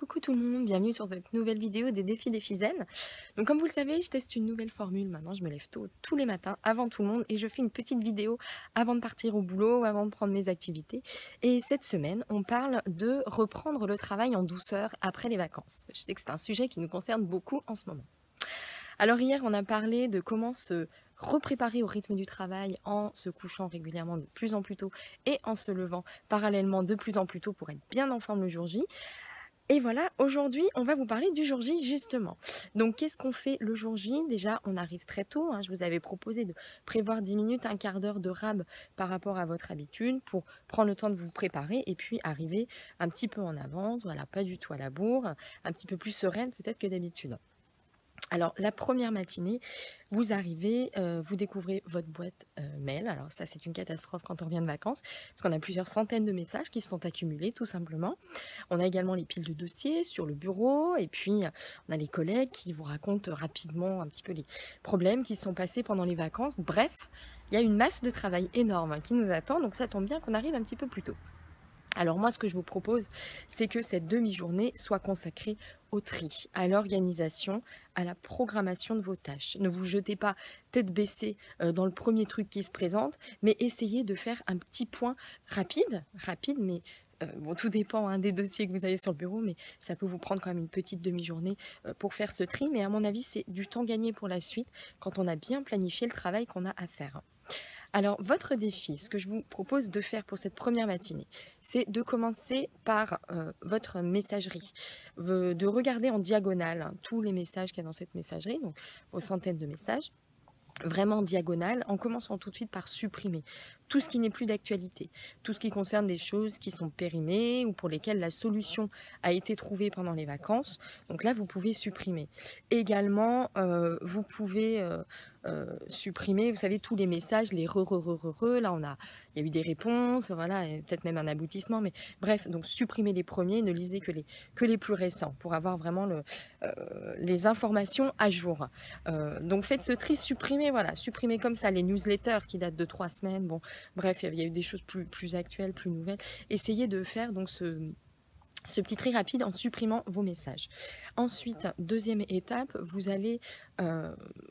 Coucou tout le monde, bienvenue sur cette nouvelle vidéo des défis des Fizennes. Donc comme vous le savez, je teste une nouvelle formule maintenant, je me lève tôt tous les matins avant tout le monde et je fais une petite vidéo avant de partir au boulot, avant de prendre mes activités. Et cette semaine, on parle de reprendre le travail en douceur après les vacances. Je sais que c'est un sujet qui nous concerne beaucoup en ce moment. Alors hier, on a parlé de comment se repréparer au rythme du travail en se couchant régulièrement de plus en plus tôt et en se levant parallèlement de plus en plus tôt pour être bien en forme le jour J. Et voilà, aujourd'hui, on va vous parler du jour J, justement. Donc, qu'est-ce qu'on fait le jour J? Déjà, on arrive très tôt, hein. Je vous avais proposé de prévoir 10 minutes, un quart d'heure de rab par rapport à votre habitude pour prendre le temps de vous préparer et puis arriver un petit peu en avance, voilà, pas du tout à la bourre, un petit peu plus sereine peut-être que d'habitude. Alors, la première matinée, vous arrivez, vous découvrez votre boîte mail. Alors ça, c'est une catastrophe quand on revient de vacances, parce qu'on a plusieurs centaines de messages qui se sont accumulés, tout simplement. On a également les piles de dossiers sur le bureau, et puis on a les collègues qui vous racontent rapidement un petit peu les problèmes qui se sont passés pendant les vacances. Bref, il y a une masse de travail énorme qui nous attend, donc ça tombe bien qu'on arrive un petit peu plus tôt. Alors moi, ce que je vous propose, c'est que cette demi-journée soit consacrée au tri, à l'organisation, à la programmation de vos tâches. Ne vous jetez pas tête baissée dans le premier truc qui se présente, mais essayez de faire un petit point rapide, mais bon, tout dépend des dossiers que vous avez sur le bureau, mais ça peut vous prendre quand même une petite demi-journée pour faire ce tri. Mais à mon avis, c'est du temps gagné pour la suite quand on a bien planifié le travail qu'on a à faire. Alors, votre défi, ce que je vous propose de faire pour cette première matinée, c'est de commencer par votre messagerie, de regarder en diagonale tous les messages qu'il y a dans cette messagerie, donc aux centaines de messages, vraiment en diagonale, en commençant tout de suite par supprimer tout ce qui n'est plus d'actualité, tout ce qui concerne des choses qui sont périmées ou pour lesquelles la solution a été trouvée pendant les vacances. Donc là, vous pouvez supprimer. Également, vous pouvez supprimer, vous savez, tous les messages, les là il y a eu des réponses, voilà, et peut-être même un aboutissement, mais bref, donc supprimez les premiers, ne lisez que les plus récents pour avoir vraiment les informations à jour. Donc faites ce tri, supprimez, voilà, supprimez comme ça les newsletters qui datent de 3 semaines, bon, bref, il y a eu des choses plus actuelles, plus nouvelles. Essayez de faire donc ce petit tri rapide en supprimant vos messages. Ensuite, deuxième étape, vous allez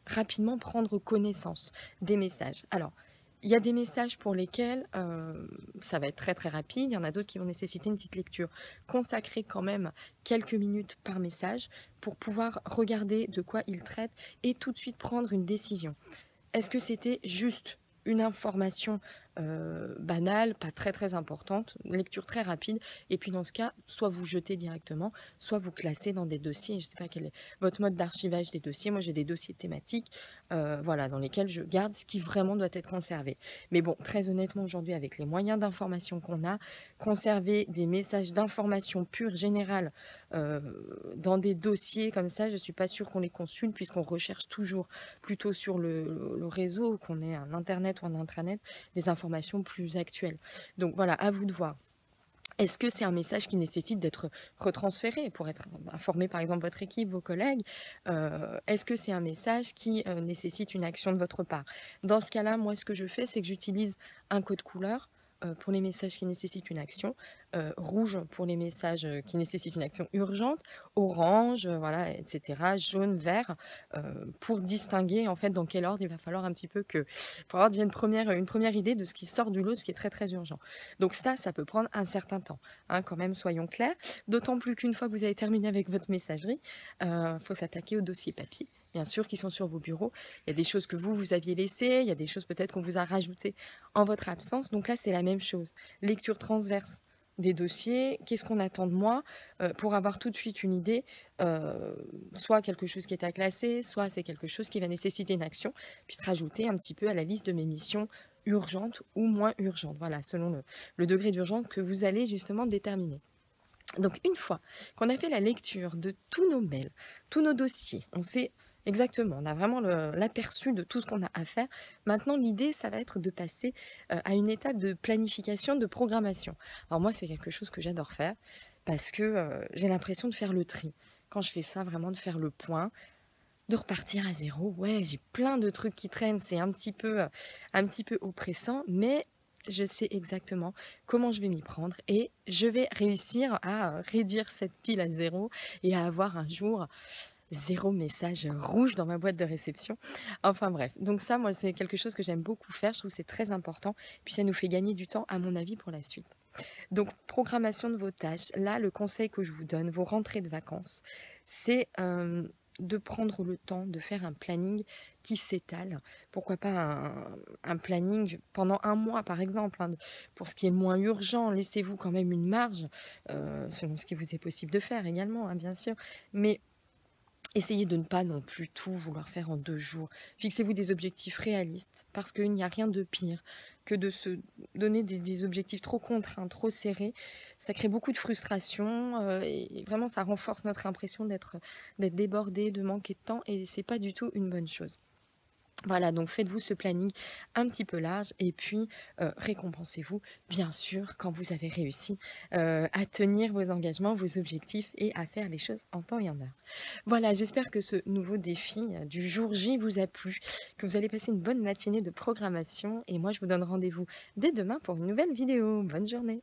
rapidement prendre connaissance des messages. Alors, il y a des messages pour lesquels ça va être très très rapide, il y en a d'autres qui vont nécessiter une petite lecture. Consacrez quand même quelques minutes par message pour pouvoir regarder de quoi ils traitent et tout de suite prendre une décision. Est-ce que c'était juste une information banale, pas très très importante, lecture très rapide, et puis dans ce cas, soit vous jetez directement, soit vous classez dans des dossiers, je ne sais pas quel est votre mode d'archivage des dossiers, moi j'ai des dossiers thématiques, voilà, dans lesquels je garde ce qui vraiment doit être conservé. Mais bon, très honnêtement aujourd'hui, avec les moyens d'information qu'on a, conserver des messages d'information pure, générale, dans des dossiers comme ça, je ne suis pas sûre qu'on les consulte, puisqu'on recherche toujours plutôt sur le réseau, qu'on ait un internet ou un intranet, des informations plus actuelles. Donc voilà, à vous de voir. Est-ce que c'est un message qui nécessite d'être retransféré pour être informé, par exemple, votre équipe, vos collègues? Est-ce que c'est un message qui nécessite une action de votre part? Dans ce cas-là, moi, ce que je fais, c'est que j'utilise un code couleur pour les messages qui nécessitent une action, rouge pour les messages qui nécessitent une action urgente, orange, voilà, etc., jaune, vert, pour distinguer en fait dans quel ordre il va falloir un petit peu pour avoir déjà une première idée de ce qui sort du lot, ce qui est très très urgent. Donc ça peut prendre un certain temps, quand même, soyons clairs. D'autant plus qu'une fois que vous avez terminé avec votre messagerie, faut s'attaquer aux dossiers papier, bien sûr, qui sont sur vos bureaux. Il y a des choses que vous aviez laissées, il y a des choses peut-être qu'on vous a rajoutées en votre absence. Donc là, c'est la même chose. Lecture transverse des dossiers, qu'est-ce qu'on attend de moi pour avoir tout de suite une idée, soit quelque chose qui est à classer, soit c'est quelque chose qui va nécessiter une action, puis se rajouter un petit peu à la liste de mes missions urgentes ou moins urgentes, voilà, selon le degré d'urgence que vous allez justement déterminer. Donc une fois qu'on a fait la lecture de tous nos mails, tous nos dossiers, on sait exactement, on a vraiment l'aperçu de tout ce qu'on a à faire. Maintenant, l'idée, ça va être de passer à une étape de planification, de programmation. Alors moi, c'est quelque chose que j'adore faire parce que j'ai l'impression de faire le tri. Quand je fais ça, vraiment de faire le point, de repartir à zéro. Ouais, j'ai plein de trucs qui traînent, c'est un petit peu oppressant, mais je sais exactement comment je vais m'y prendre et je vais réussir à réduire cette pile à zéro et à avoir un jour zéro message rouge dans ma boîte de réception. Enfin bref, donc ça, moi, c'est quelque chose que j'aime beaucoup faire. Je trouve que c'est très important. Puis ça nous fait gagner du temps, à mon avis, pour la suite. Donc, programmation de vos tâches. Là, le conseil que je vous donne, vos rentrées de vacances, c'est de prendre le temps de faire un planning qui s'étale. Pourquoi pas un planning pendant un mois, par exemple, hein, pour ce qui est moins urgent. Laissez-vous quand même une marge, selon ce qui vous est possible de faire également, hein, bien sûr. Mais essayez de ne pas non plus tout vouloir faire en 2 jours. Fixez-vous des objectifs réalistes, parce qu'il n'y a rien de pire que de se donner des objectifs trop contraints, trop serrés. Ça crée beaucoup de frustration, et vraiment ça renforce notre impression d'être débordé, de manquer de temps, et c'est pas du tout une bonne chose. Voilà, donc faites-vous ce planning un petit peu large et puis récompensez-vous, bien sûr, quand vous avez réussi à tenir vos engagements, vos objectifs et à faire les choses en temps et en heure. Voilà, j'espère que ce nouveau défi du jour J vous a plu, que vous allez passer une bonne matinée de programmation et moi je vous donne rendez-vous dès demain pour une nouvelle vidéo. Bonne journée!